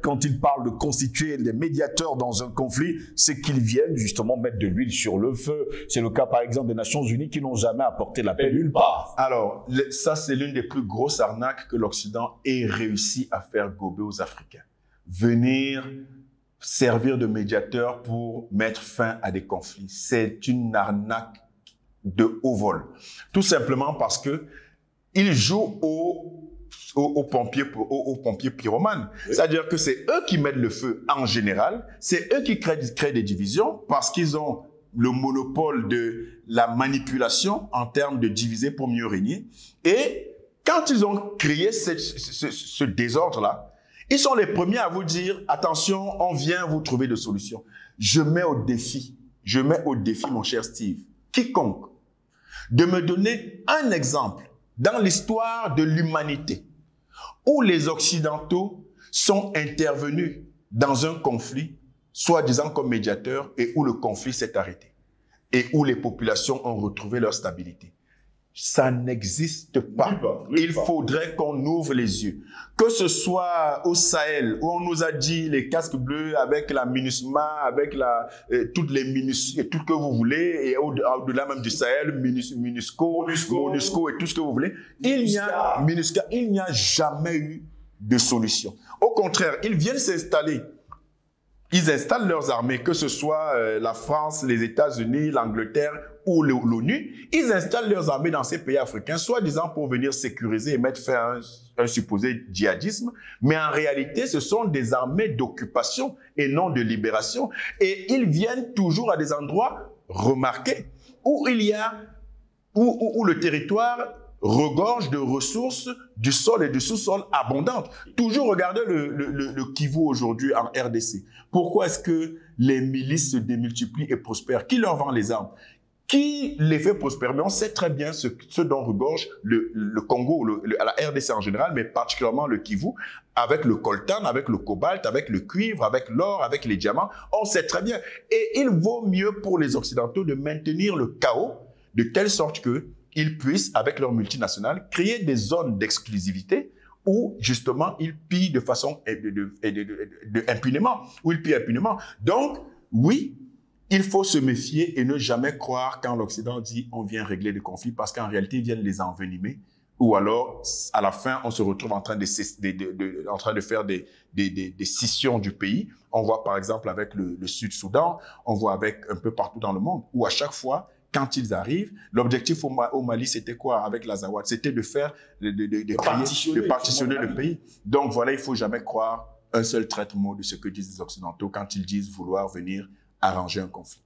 quand ils parlent de constituer des médiateurs dans un conflit, c'est qu'ils viennent justement mettre de l'huile sur le feu. C'est le cas, par exemple, des Nations Unies qui n'ont jamais apporté la paix nulle part. Alors, ça, c'est l'une des plus grosses arnaques que l'Occident ait réussi à faire gober aux Africains. Venir servir de médiateur pour mettre fin à des conflits. C'est une arnaque de haut vol. Tout simplement parce que ils jouent aux pompiers pyromanes. Oui. C'est-à-dire que c'est eux qui mettent le feu en général, c'est eux qui créent des divisions parce qu'ils ont le monopole de la manipulation en termes de diviser pour mieux régner. Et quand ils ont créé ce désordre-là, ils sont les premiers à vous dire, attention, on vient vous trouver des solutions. Je mets au défi, mon cher Steve, quiconque, de me donner un exemple dans l'histoire de l'humanité où les Occidentaux sont intervenus dans un conflit, soi-disant comme médiateurs, et où le conflit s'est arrêté, et où les populations ont retrouvé leur stabilité. Ça n'existe pas. Il faudrait qu'on ouvre les yeux. Que ce soit au Sahel, où on nous a dit les casques bleus avec la MINUSMA, avec toutes les MINUS, tout ce que vous voulez, et au-delà même du Sahel, MONUSCO et tout ce que vous voulez. Il n'y a jamais eu de solution. Au contraire, ils viennent s'installer. Ils installent leurs armées, que ce soit la France, les États-Unis, l'Angleterre ou l'ONU. Ils installent leurs armées dans ces pays africains, soi-disant pour venir sécuriser et mettre fin à un supposé djihadisme. Mais en réalité, ce sont des armées d'occupation et non de libération. Et ils viennent toujours à des endroits remarqués où où le territoire regorge de ressources du sol et du sous-sol abondantes. Toujours regardez le Kivu aujourd'hui en RDC. Pourquoi est-ce que les milices se démultiplient et prospèrent? Qui leur vend les armes? Qui les fait prospérer? Mais on sait très bien ce dont regorge le Congo, la RDC en général, mais particulièrement le Kivu, avec le coltan, avec le cobalt, avec le cuivre, avec l'or, avec les diamants. On sait très bien. Et il vaut mieux pour les Occidentaux de maintenir le chaos de telle sorte que ils puissent, avec leurs multinationales, créer des zones d'exclusivité où, justement, ils pillent de façon impunément. Donc, oui, il faut se méfier et ne jamais croire quand l'Occident dit on vient régler les conflits parce qu'en réalité, ils viennent les envenimer. Ou alors, à la fin, on se retrouve en train de faire des scissions du pays. On voit, par exemple, avec le Sud-Soudan, on voit avec un peu partout dans le monde, où à chaque fois, quand ils arrivent, l'objectif au Mali, c'était quoi avec l'Azawad? C'était de faire, de partitionner le pays. Donc voilà, il ne faut jamais croire un seul traitement de ce que disent les Occidentaux quand ils disent vouloir venir arranger un conflit.